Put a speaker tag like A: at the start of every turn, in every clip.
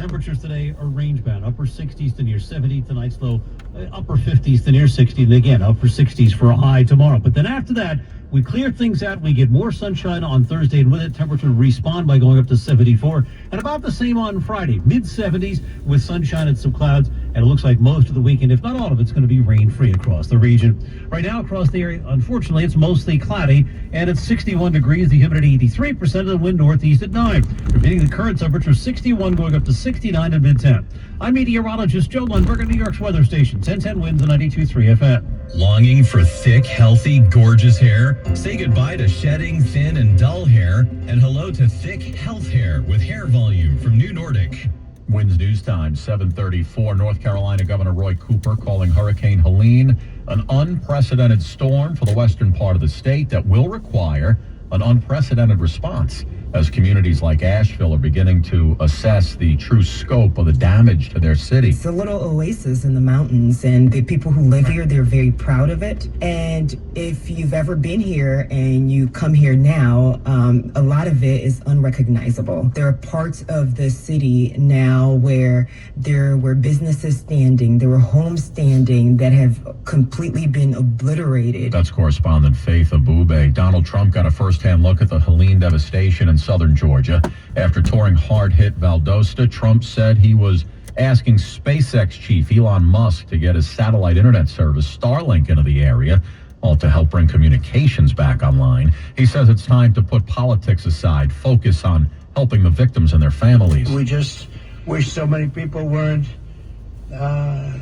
A: Temperatures today are range-bound. Upper 60s to near 70. Tonight's low, upper 50s to near 60. And again, upper 60s for a high tomorrow. But then after that, we clear things out. We get more sunshine on Thursday, and with it, temperature respond by going up to 74. And about the same on Friday, mid-70s with sunshine and some clouds. And it looks like most of the weekend, if not all of it's going to be rain-free across the region. Right now, across the area, unfortunately, it's mostly cloudy, and it's 61 degrees. The humidity 83%, of the wind northeast at 9. Repeating the current temperature, 61 going up to 69 at mid-10. I'm meteorologist Joe Lundberg at New York's weather station, 1010 winds and 92.3 FM.
B: Longing for thick, healthy, gorgeous hair? Say goodbye to shedding, thin, and dull hair, and hello to thick, health hair with hair volume from New Nordic.
C: Winds News Time, 7:34. North Carolina Governor Roy Cooper calling Hurricane Helene an unprecedented storm for the western part of the state that will require an unprecedented response as communities like Asheville are beginning to assess the true scope of the damage to their city.
D: It's a little oasis in the mountains, and the people who live here, they're very proud of it. And if you've ever been here and you come here now, a lot of it is unrecognizable. There are parts of the city now where there were businesses standing, there were homes standing that have completely been obliterated.
C: That's correspondent Faith Abube. Donald Trump got a first-hand look at the Helene devastation in southern Georgia. After touring hard-hit Valdosta, Trump said he was asking SpaceX chief Elon Musk to get his satellite internet service Starlink into the area, all to help bring communications back online. He says it's time to put politics aside, focus on helping the victims and their families.
E: We just wish so many people weren't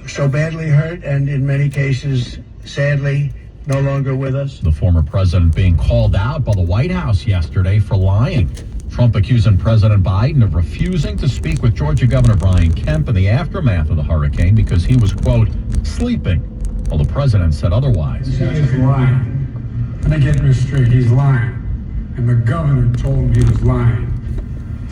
E: so badly hurt, and in many cases, sadly, no longer with us.
C: The former president being called out by the White House yesterday for lying. Trump accusing President Biden of refusing to speak with Georgia Governor Brian Kemp in the aftermath of the hurricane because he was, quote, sleeping. Well, the president said otherwise.
F: He is lying. Let me get this straight. He's lying. And the governor told him he was lying.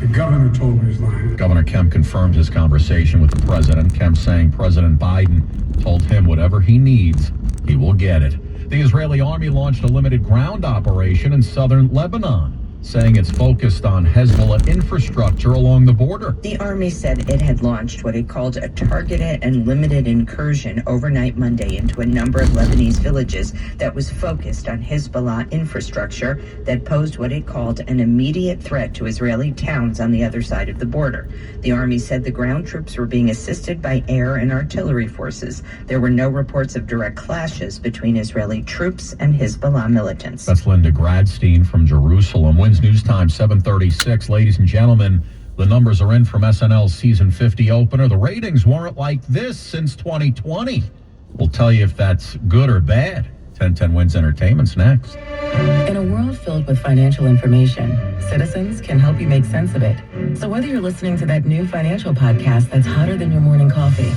F: The governor told him he was lying.
C: Governor Kemp confirmed his conversation with the president. Kemp saying President Biden told him whatever he needs, he will get it. The Israeli army launched a limited ground operation in southern Lebanon, saying it's focused on Hezbollah infrastructure along the border.
G: The army said it had launched what it called a targeted and limited incursion overnight Monday into a number of Lebanese villages that was focused on Hezbollah infrastructure that posed what it called an immediate threat to Israeli towns on the other side of the border. The army said the ground troops were being assisted by air and artillery forces. There were no reports of direct clashes between Israeli troops and Hezbollah militants.
C: That's Linda Gradstein from Jerusalem. Winds News Time, 7:36. Ladies and gentlemen, the numbers are in from SNL's season 50 opener. The ratings weren't like this since 2020. We'll tell you if that's good or bad. 1010 Wins Entertainment's next.
H: In a world filled with financial information, Citizens can help you make sense of it. So whether you're listening to that new financial podcast that's hotter than your morning coffee,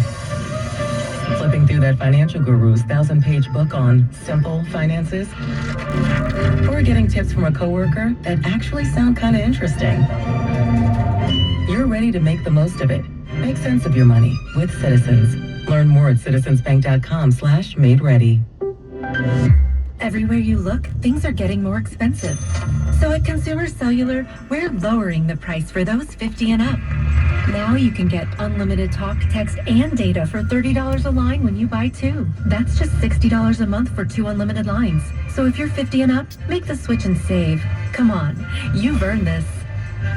H: flipping through that financial guru's 1,000-page book on simple finances, or getting tips from a coworker that actually sound kind of interesting, you're ready to make the most of it. Make sense of your money with Citizens. Learn more at citizensbank.com/made-ready.
I: Everywhere you look, things are getting more expensive. So at Consumer Cellular, we're lowering the price for those 50 and up. Now you can get unlimited talk, text, and data for $30 a line when you buy two. That's just $60 a month for 2 unlimited lines. So if you're 50 and up, make the switch and save. Come on, you've earned this.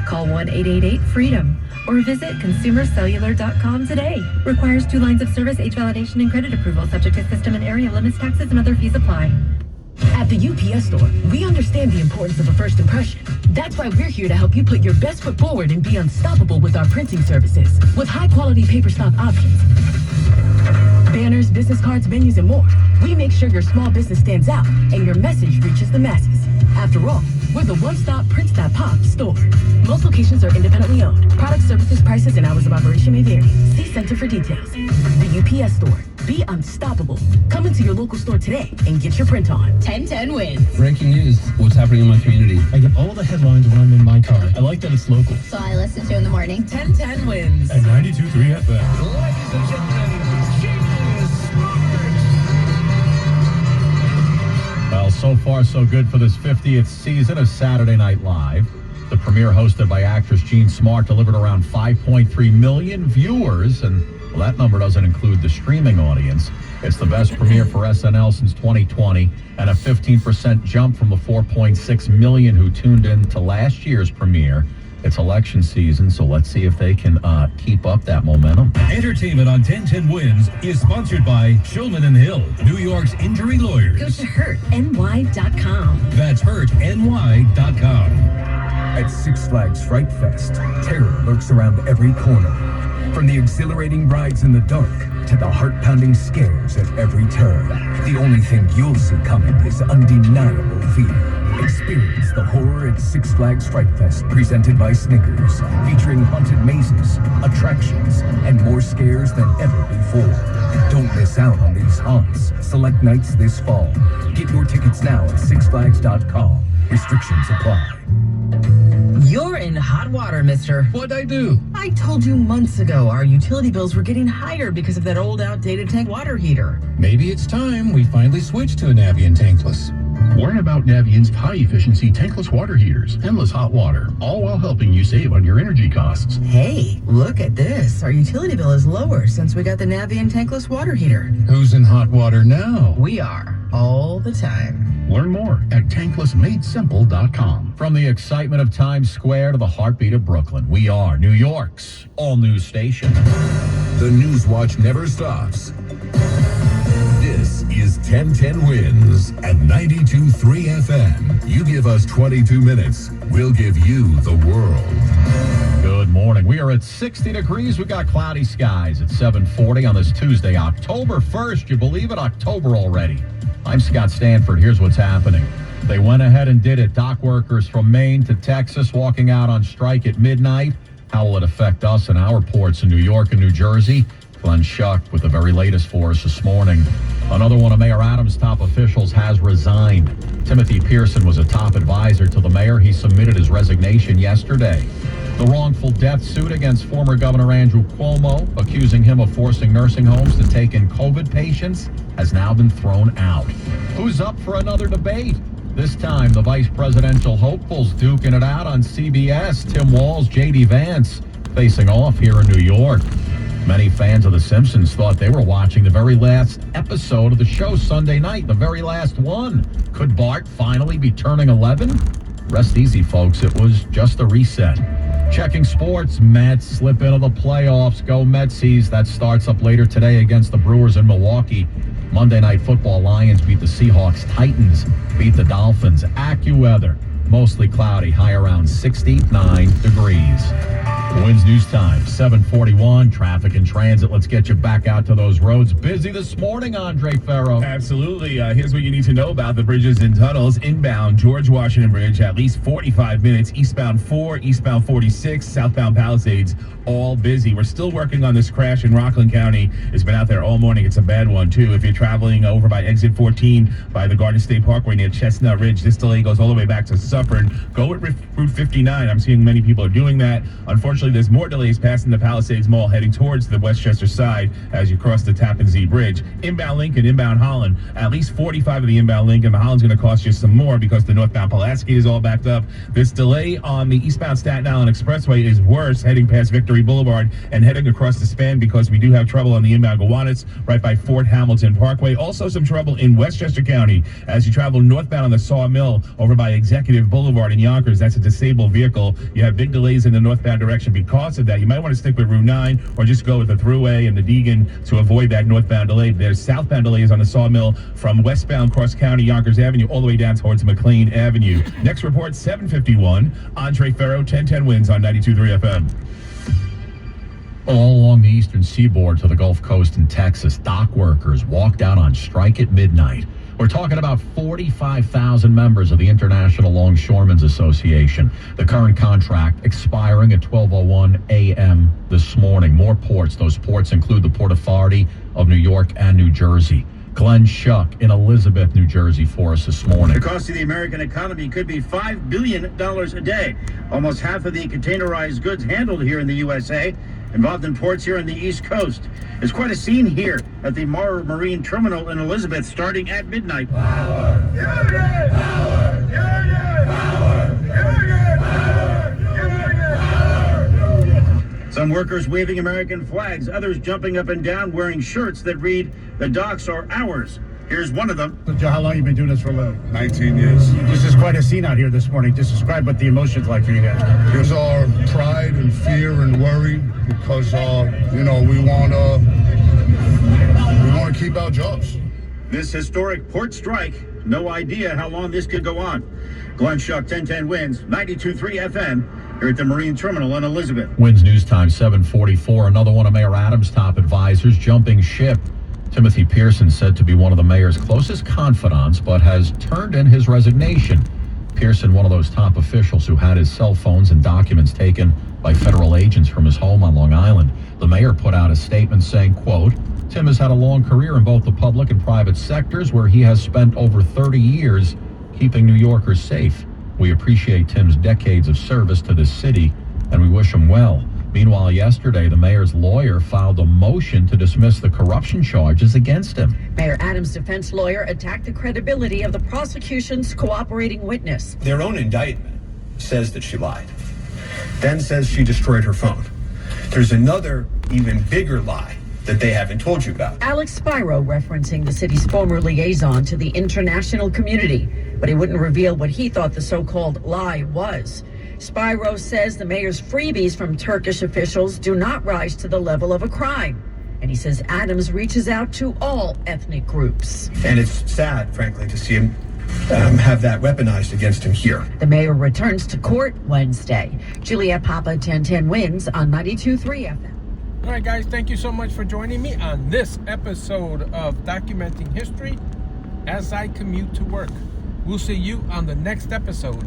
I: Call 1-888-FREEDOM or visit consumercellular.com today. Requires 2 lines of service, age validation, and credit approval, subject to system and area limits, taxes, and other fees apply.
J: At the UPS store, we understand the importance of a first impression. That's why we're here to help you put your best foot forward and be unstoppable with our printing services. With high-quality paper stock options, banners, business cards, menus, and more, we make sure your small business stands out and your message reaches the masses. After all, we're the one-stop Prints That Pop store. Most locations are independently owned. Product, services, prices, and hours of operation may vary. See Center for details. The UPS store. Be unstoppable. Come into your local store today and get your print on. 1010 Wins.
K: Breaking news. What's happening in my community?
L: I get all the headlines when I'm in my car. I like that it's local.
M: So I listen to in the morning.
J: 1010 Wins.
L: At 92.3 FM.
B: Ladies and gentlemen, Genius Sports.
C: Well, so far so good for this 50th season of Saturday Night Live. The premiere, hosted by actress Jean Smart, delivered around 5.3 million viewers, and well, that number doesn't include the streaming audience. It's the best premiere for SNL since 2020, and a 15% jump from the 4.6 million who tuned in to last year's premiere. It's election season, so let's see if they can keep up that momentum.
M: Entertainment on 1010 Wins is sponsored by Shulman & Hill, New York's injury lawyers.
I: Go to hurtny.com.
M: That's hurtny.com.
N: At Six Flags Fright Fest, terror lurks around every corner. From the exhilarating rides in the dark to the heart-pounding scares at every turn, the only thing you'll see coming is undeniable fear. Experience the horror at Six Flags Fright Fest, presented by Snickers, featuring haunted mazes, attractions, and more scares than ever before. Don't miss out on these haunts. Select nights this fall. Get your tickets now at sixflags.com. Restrictions apply.
H: You're in hot water, mister.
K: What'd I do?
H: I told you months ago our utility bills were getting higher because of that old outdated tank water heater.
K: Maybe it's time we finally switch to a Navien tankless.
O: Learn about Navient's high-efficiency tankless water heaters, endless hot water, all while helping you save on your energy costs.
H: Hey, look at this. Our utility bill is lower since we got the Navien tankless water heater.
K: Who's in hot water now?
H: We are, all the time.
O: Learn more at tanklessmadesimple.com.
C: From the excitement of Times Square to the heartbeat of Brooklyn, we are New York's all-news station.
P: The News Watch never stops. This is 1010 Wins at 92.3 FM. You give us 22 minutes, we'll give you the world.
C: Good morning. We are at 60 degrees. We got cloudy skies at 7:40 on this Tuesday, October 1st. You believe it? October already. I'm Scott Stanford. Here's what's happening. They went ahead and did it. Dock workers from Maine to Texas walking out on strike at midnight. How will it affect us and our ports in New York and New Jersey? Glenn Schuck with the very latest for us this morning. Another one of Mayor Adams' top officials has resigned. Timothy Pearson was a top advisor to the mayor. He submitted his resignation yesterday. The wrongful death suit against former Governor Andrew Cuomo, accusing him of forcing nursing homes to take in COVID patients, has now been thrown out. Who's up for another debate? This time, the vice presidential hopefuls duking it out on CBS. Tim Walz, J.D. Vance facing off here in New York. Many fans of The Simpsons thought they were watching the very last episode of the show Sunday night, the very last one. Could Bart finally be turning 11? Rest easy, folks. It was just a reset. Checking sports, Mets slip into the playoffs. Go Metsies. That starts up later today against the Brewers in Milwaukee. Monday Night Football, Lions beat the Seahawks. Titans beat the Dolphins. AccuWeather, mostly cloudy, high around 69 degrees. Winds News Time, 7:41. Traffic and transit. Let's get you back out to those roads. Busy this morning, Andre Ferro.
Q: Absolutely. Here's what you need to know about the bridges and tunnels. Inbound George Washington Bridge, at least 45 minutes. Eastbound 4, eastbound 46, southbound Palisades, all busy. We're still working on this crash in Rockland County. It's been out there all morning. It's a bad one, too. If you're traveling over by exit 14 by the Garden State Parkway near Chestnut Ridge, this delay goes all the way back to Suffern. Go with Route 59. I'm seeing many people are doing that. Unfortunately, there's more delays passing the Palisades Mall heading towards the Westchester side as you cross the Tappan Zee Bridge. Inbound Lincoln, inbound Holland, at least 45 of the inbound Lincoln. The Holland's going to cost you some more because the northbound Pulaski is all backed up. This delay on the eastbound Staten Island Expressway is worse heading past Victory Boulevard and heading across the span because we do have trouble on the inbound Gowanus right by Fort Hamilton Parkway. Also some trouble in Westchester County as you travel northbound on the Sawmill over by Executive Boulevard in Yonkers. That's a disabled vehicle. You have big delays in the northbound direction because of that. You might want to stick with Route 9 or just go with the Thruway and the Deegan to avoid that northbound delay. There's southbound delays on the Sawmill from westbound Cross County, Yonkers Avenue, all the way down towards McLean Avenue. Next report, 7:51. Andre Ferro, 1010 Wins on 92.3 FM.
C: All along the eastern seaboard to the Gulf Coast in Texas, dock workers walked out on strike at midnight. We're talking about 45,000 members of the International Longshoremen's Association. The current contract expiring at 12:01 a.m. this morning. More ports. Those ports include the Port Authority of New York and New Jersey. Glenn Schuck in Elizabeth, New Jersey for us this morning.
R: The cost of the American economy could be $5 billion a day. Almost half of the containerized goods handled here in the USA involved in ports here on the East Coast. It's quite a scene here at the Morrow Marine Terminal in Elizabeth starting at midnight.
S: Power! Union! Power! Union! Power! Union! Power!
R: Some workers waving American flags, others jumping up and down wearing shirts that read, "The docks are ours." Here's one of them.
E: Joe, how long have you been doing this for a living?
S: 19 years.
E: This is quite a scene out here this morning. Just describe what the emotion's like for you guys.
S: There's our pride and fear and worry because, we want to keep our jobs.
R: This historic port strike, no idea how long this could go on. Glenn Schuck, 1010 Wins, 92.3 FM, here at the Marine Terminal in Elizabeth.
C: Wins News Time 7:44. Another one of Mayor Adams' top advisors jumping ship. Timothy Pearson, said to be one of the mayor's closest confidants, but has turned in his resignation. Pearson, one of those top officials who had his cell phones and documents taken by federal agents from his home on Long Island. The mayor put out a statement saying, quote, "Tim has had a long career in both the public and private sectors where he has spent over 30 years keeping New Yorkers safe. We appreciate Tim's decades of service to this city, and we wish him well." Meanwhile, yesterday, the mayor's lawyer filed a motion to dismiss the corruption charges against him.
T: Mayor Adams' defense lawyer attacked the credibility of the prosecution's cooperating witness.
U: Their own indictment says that she lied, then says she destroyed her phone. There's another, even bigger lie that they haven't told you about.
T: Alex Spiro referencing the city's former liaison to the international community, but he wouldn't reveal what he thought the so-called lie was. Spiro says the mayor's freebies from Turkish officials do not rise to the level of a crime. And he says Adams reaches out to all ethnic groups.
U: And it's sad, frankly, to see him have that weaponized against him here.
T: The mayor returns to court Wednesday. Juliette Papa, 1010 Wins on 92.3 FM.
V: All right, guys, thank you so much for joining me on this episode of Documenting History as I commute to work. We'll see you on the next episode.